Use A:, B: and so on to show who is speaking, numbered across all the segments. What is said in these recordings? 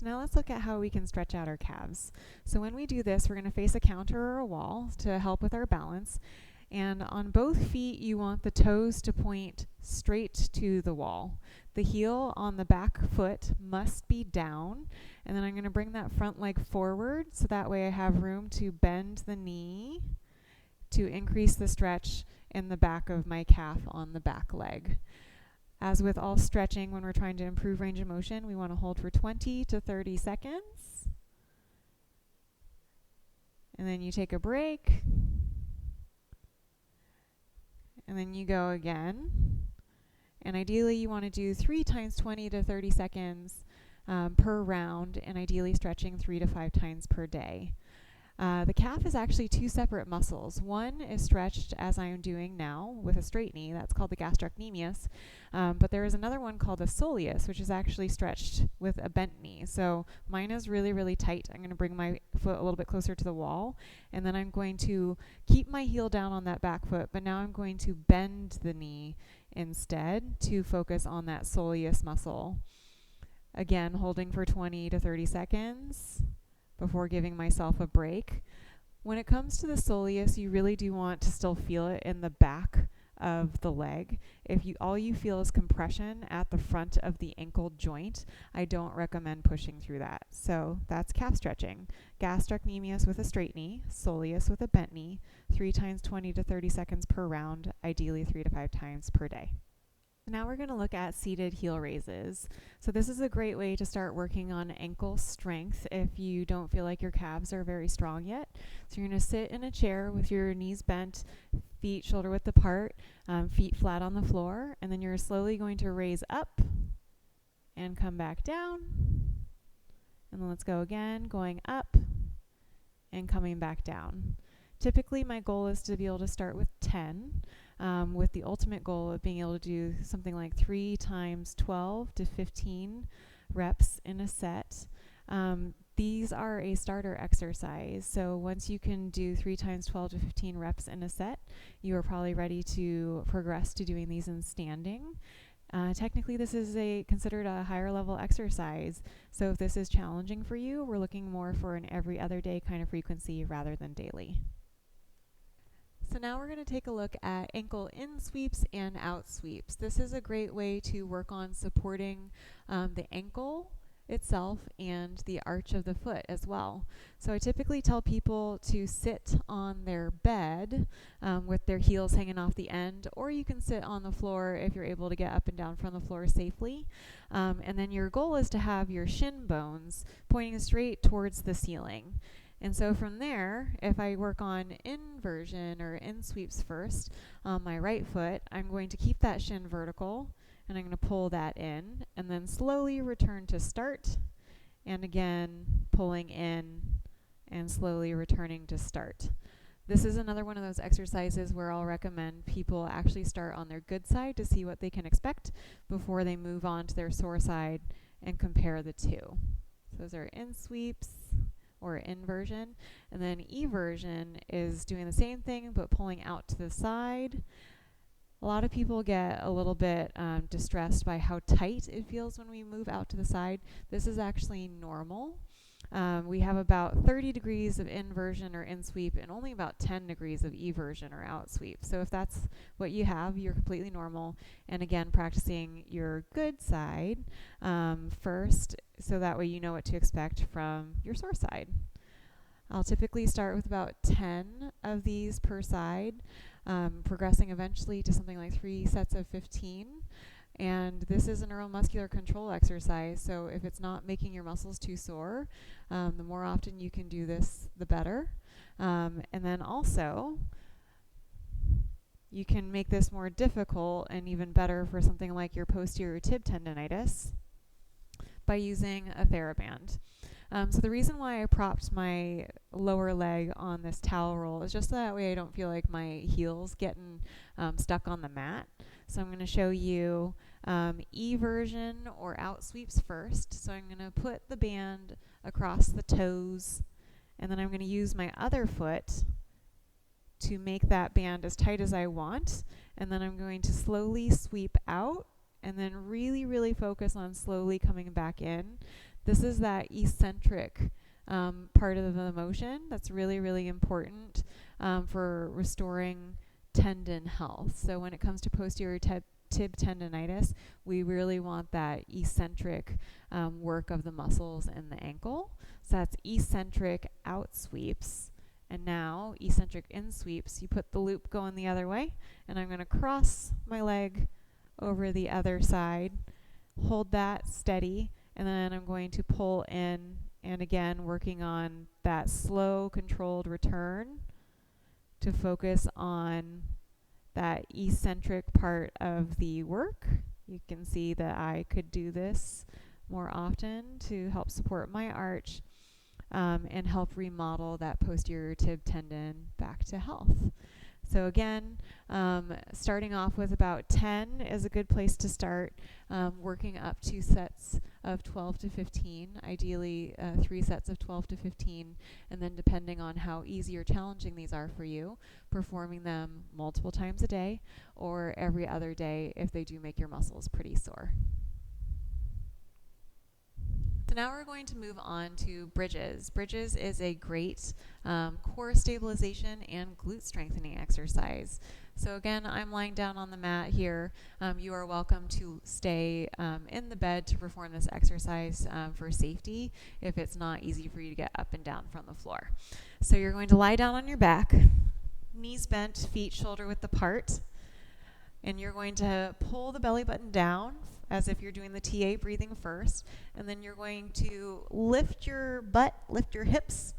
A: So now let's look at how we can stretch out our calves. So when we do this, we're going to face a counter or a wall to help with our balance. And on both feet, you want the toes to point straight to the wall. The heel on the back foot must be down. And then I'm going to bring that front leg forward so that way I have room to bend the knee to increase the stretch in the back of my calf on the back leg. As with all stretching, when we're trying to improve range of motion, we want to hold for 20 to 30 seconds. And then you take a break. And then you go again. And ideally, you want to do 3 times 20 to 30 seconds per round, and ideally stretching 3 to 5 times per day. The calf is actually 2 separate muscles. One is stretched as I am doing now with a straight knee. That's called the gastrocnemius. But there is another one called the soleus, which is actually stretched with a bent knee. So mine is really, really tight. I'm going to bring my foot a little bit closer to the wall. And then I'm going to keep my heel down on that back foot. But now I'm going to bend the knee instead to focus on that soleus muscle. Again, holding for 20 to 30 seconds. Before giving myself a break. When it comes to the soleus, you really do want to still feel it in the back of the leg. If all you feel is compression at the front of the ankle joint, I don't recommend pushing through that. So that's calf stretching. Gastrocnemius with a straight knee, soleus with a bent knee, 3 times 20 to 30 seconds per round, ideally 3 to 5 times per day. Now we're going to look at seated heel raises. So this is a great way to start working on ankle strength if you don't feel like your calves are very strong yet. So you're going to sit in a chair with your knees bent, feet shoulder width apart, feet flat on the floor, and then you're slowly going to raise up and come back down. And then let's go again, going up and coming back down. Typically my goal is to be able to start with 10. With the ultimate goal of being able to do something like 3 times 12 to 15 reps in a set. These are a starter exercise, so once you can do 3 times 12 to 15 reps in a set, you are probably ready to progress to doing these in standing. Technically, this is considered a higher level exercise, so if this is challenging for you, we're looking more for an every other day kind of frequency rather than daily. So now we're going to take a look at ankle in sweeps and out sweeps. This is a great way to work on supporting the ankle itself and the arch of the foot as well. So I typically tell people to sit on their bed with their heels hanging off the end, or you can sit on the floor if you're able to get up and down from the floor safely. And then your goal is to have your shin bones pointing straight towards the ceiling. And so from there, if I work on inversion or in sweeps first on my right foot, I'm going to keep that shin vertical and I'm going to pull that in and then slowly return to start, and again pulling in and slowly returning to start. This is another one of those exercises where I'll recommend people actually start on their good side to see what they can expect before they move on to their sore side and compare the two. So those are in sweeps or inversion, and then eversion is doing the same thing but pulling out to the side. A lot of people get a little bit distressed by how tight it feels when we move out to the side. This is actually normal. We have about 30 degrees of inversion or in sweep and only about 10 degrees of eversion or out sweep. So if that's what you have, you're completely normal. And again, practicing your good side first, so that way you know what to expect from your sore side. I'll typically start with about 10 of these per side, progressing eventually to something like 3 sets of 15. And this is a neuromuscular control exercise, so if it's not making your muscles too sore, the more often you can do this, the better. And then also, you can make this more difficult and even better for something like your posterior tib tendonitis by using a TheraBand. So the reason why I propped my lower leg on this towel roll is just so that way I don't feel like my heel's getting stuck on the mat. So I'm going to show you eversion or out sweeps first. So I'm going to put the band across the toes, and then I'm going to use my other foot to make that band as tight as I want, and then I'm going to slowly sweep out and then really, really focus on slowly coming back in. This is that eccentric part of the motion that's really, really important for restoring tendon health. So when it comes to posterior tib tendonitis, we really want that eccentric work of the muscles in the ankle. So that's eccentric out sweeps. And now eccentric in sweeps. You put the loop going the other way, and I'm going to cross my leg over the other side, hold that steady, and then I'm going to pull in, and again working on that slow controlled return to focus on that eccentric part of the work. You can see that I could do this more often to help support my arch and help remodel that posterior tib tendon back to health. So again, starting off with about 10 is a good place to start, working up to sets of 12 to 15, ideally 3 sets of 12 to 15, and then depending on how easy or challenging these are for you, performing them multiple times a day or every other day if they do make your muscles pretty sore. So now we're going to move on to bridges. Bridges is a great core stabilization and glute strengthening exercise. So again, I'm lying down on the mat here. You are welcome to stay in the bed to perform this exercise for safety if it's not easy for you to get up and down from the floor. So you're going to lie down on your back, knees bent, feet shoulder width apart, and you're going to pull the belly button down as if you're doing the TA breathing first, and then you're going to lift your butt, lift your hips,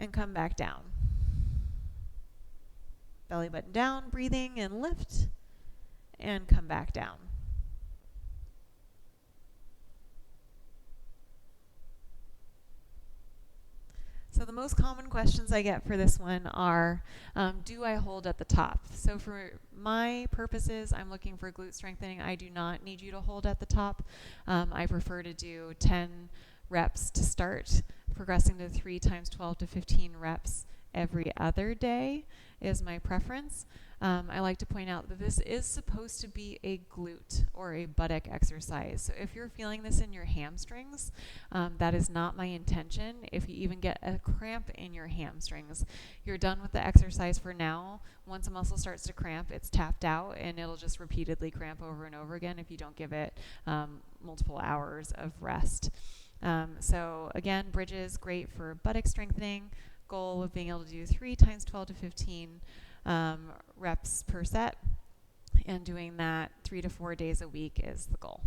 A: and come back down. Belly button down, breathing, and lift, and come back down. So the most common questions I get for this one are, do I hold at the top? So for my purposes, I'm looking for glute strengthening. I do not need you to hold at the top. I prefer to do 10 reps to start, progressing to 3 times 12 to 15 reps every other day is my preference. I like to point out that this is supposed to be a glute or a buttock exercise. So if you're feeling this in your hamstrings, that is not my intention. If you even get a cramp in your hamstrings, you're done with the exercise for now. Once a muscle starts to cramp, it's tapped out and it'll just repeatedly cramp over and over again if you don't give it multiple hours of rest. So again, bridges, great for buttock strengthening. Goal of being able to do 3 times 12 to 15 reps per set, and doing that 3 to 4 days a week is the goal.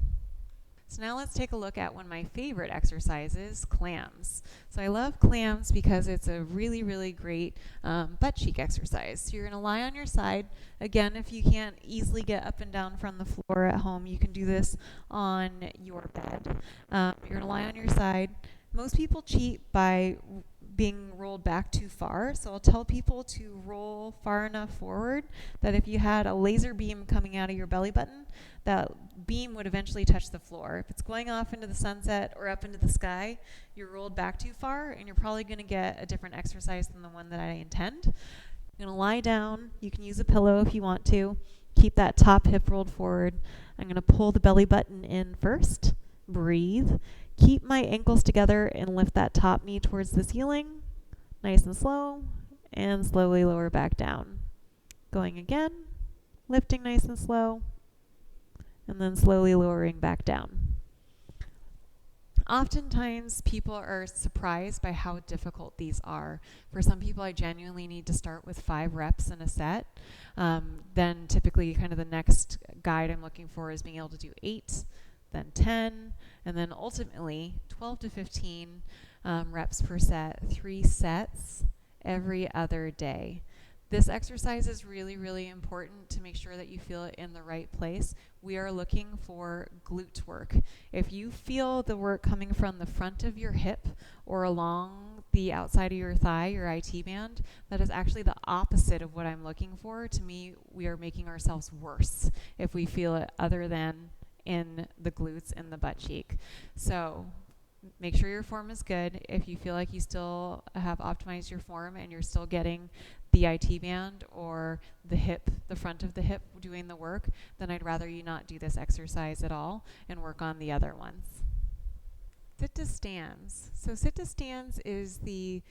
A: So now let's take a look at one of my favorite exercises, clams. So I love clams because it's a really, really great butt cheek exercise. So you're going to lie on your side. Again, if you can't easily get up and down from the floor at home, you can do this on your bed. You're going to lie on your side. Most people cheat by being rolled back too far. So I'll tell people to roll far enough forward that if you had a laser beam coming out of your belly button, that beam would eventually touch the floor. If it's going off into the sunset or up into the sky, you're rolled back too far and you're probably going to get a different exercise than the one that I intend. You're going to lie down. You can use a pillow if you want to. Keep that top hip rolled forward. I'm going to pull the belly button in first. Breathe. Keep my ankles together and lift that top knee towards the ceiling, nice and slow, and slowly lower back down. Going again, lifting nice and slow, and then slowly lowering back down. Oftentimes, people are surprised by how difficult these are. For some people, I genuinely need to start with 5 reps in a set. Then typically kind of the next guide I'm looking for is being able to do 8, then 10, and then ultimately 12 to 15 reps per set, 3 sets every other day. This exercise is really, really important to make sure that you feel it in the right place. We are looking for glute work. If you feel the work coming from the front of your hip or along the outside of your thigh, your IT band, that is actually the opposite of what I'm looking for. To me, we are making ourselves worse if we feel it other than in the glutes and the butt cheek. So make sure your form is good. If you feel like you still have optimized your form and you're still getting the IT band or the hip, the front of the hip doing the work, then I'd rather you not do this exercise at all and work on the other ones. sit to stands. So sit to stands is the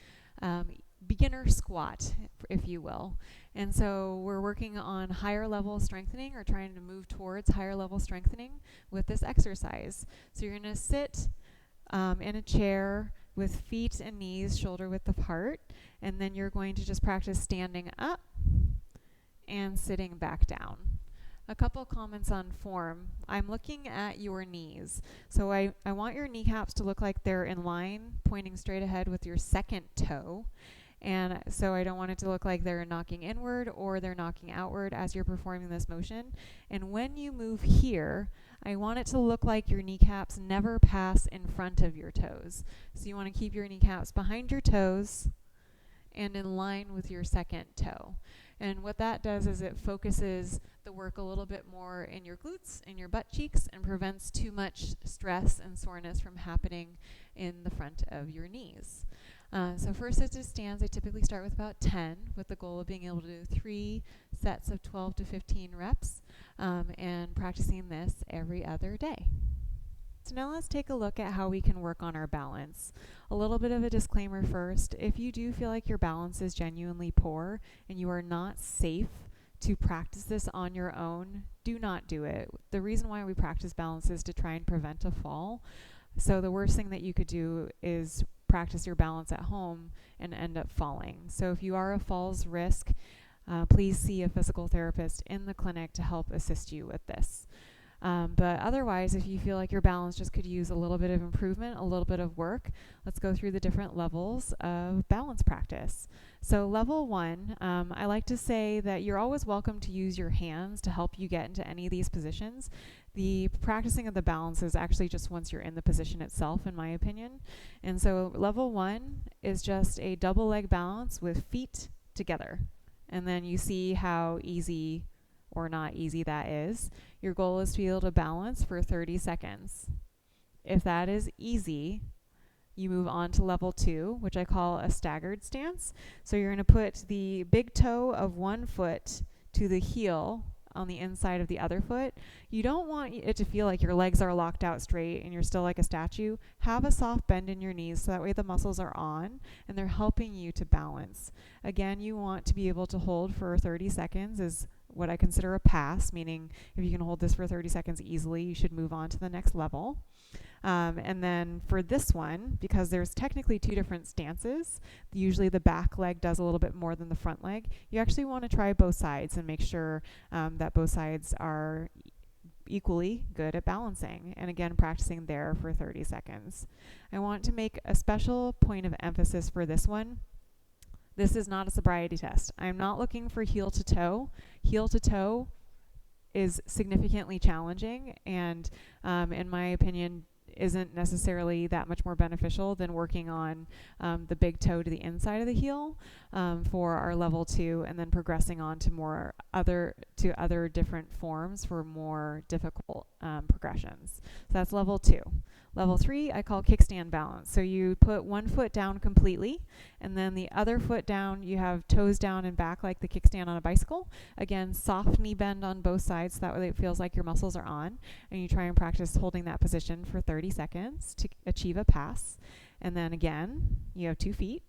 A: beginner squat, if you will. And so we're working on higher level strengthening, or trying to move towards higher level strengthening with this exercise. So you're going to sit in a chair with feet and knees shoulder width apart, and then you're going to just practice standing up and sitting back down. A couple comments on form. I'm looking at your knees. So I want your kneecaps to look like they're in line, pointing straight ahead with your second toe. And so I don't want it to look like they're knocking inward or they're knocking outward as you're performing this motion. And when you move here, I want it to look like your kneecaps never pass in front of your toes. So you want to keep your kneecaps behind your toes and in line with your second toe. And what that does is it focuses the work a little bit more in your glutes and your butt cheeks and prevents too much stress and soreness from happening in the front of your knees. So for sit-to stands, I typically start with about 10, with the goal of being able to do 3 sets of 12 to 15 reps, and practicing this every other day. So now let's take a look at how we can work on our balance. A little bit of a disclaimer first. If you do feel like your balance is genuinely poor and you are not safe to practice this on your own, do not do it. The reason why we practice balance is to try and prevent a fall. So the worst thing that you could do is practice your balance at home and end up falling. So if you are a falls risk, please see a physical therapist in the clinic to help assist you with this. But otherwise, if you feel like your balance just could use a little bit of improvement, a little bit of work, let's go through the different levels of balance practice. So level 1, I like to say that you're always welcome to use your hands to help you get into any of these positions. The practicing of the balance is actually just once you're in the position itself, in my opinion. And so level 1 is just a double leg balance with feet together. And then you see how easy or not easy that is. Your goal is to be able to balance for 30 seconds. If that is easy, you move on to level 2, which I call a staggered stance. So you're going to put the big toe of one foot to the heel on the inside of the other foot. You don't want it to feel like your legs are locked out straight and you're still like a statue. Have a soft bend in your knees so that way the muscles are on and they're helping you to balance. Again, you want to be able to hold for 30 seconds is what I consider a pass, meaning if you can hold this for 30 seconds easily, you should move on to the next level. And then for this one, because there's technically 2 different stances, usually the back leg does a little bit more than the front leg. You actually want to try both sides and make sure that both sides are equally good at balancing. And again, practicing there for 30 seconds. I want to make a special point of emphasis for this one. This is not a sobriety test. I'm not looking for heel to toe. Heel to toe is significantly challenging and, in my opinion, isn't necessarily that much more beneficial than working on the big toe to the inside of the heel for our level 2, and then progressing on to other different forms for more difficult progressions. So that's level 2. Level 3, I call kickstand balance. So you put one foot down completely, and then the other foot down, you have toes down and back like the kickstand on a bicycle. Again, soft knee bend on both sides, so that way it feels like your muscles are on. And you try and practice holding that position for 30 seconds to achieve a pass. And then again, you have 2 feet.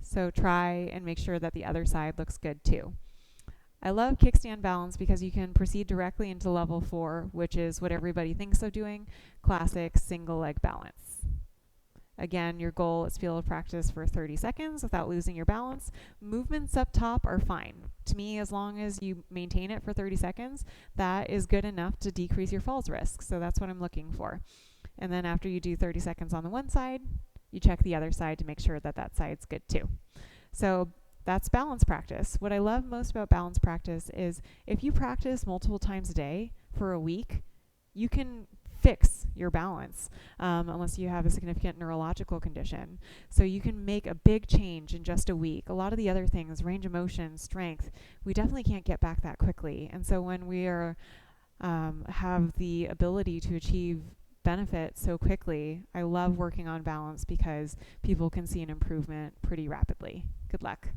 A: So try and make sure that the other side looks good too. I love kickstand balance because you can proceed directly into level 4, which is what everybody thinks of doing, classic single leg balance. Again, your goal is to be able to practice for 30 seconds without losing your balance. Movements up top are fine. To me, as long as you maintain it for 30 seconds, that is good enough to decrease your falls risk. So that's what I'm looking for. And then after you do 30 seconds on the one side, you check the other side to make sure that that side's good too. So that's balance practice. What I love most about balance practice is if you practice multiple times a day for a week, you can fix your balance unless you have a significant neurological condition. So you can make a big change in just a week. A lot of the other things, range of motion, strength, we definitely can't get back that quickly. And so when we are have the ability to achieve benefit so quickly, I love working on balance because people can see an improvement pretty rapidly. Good luck.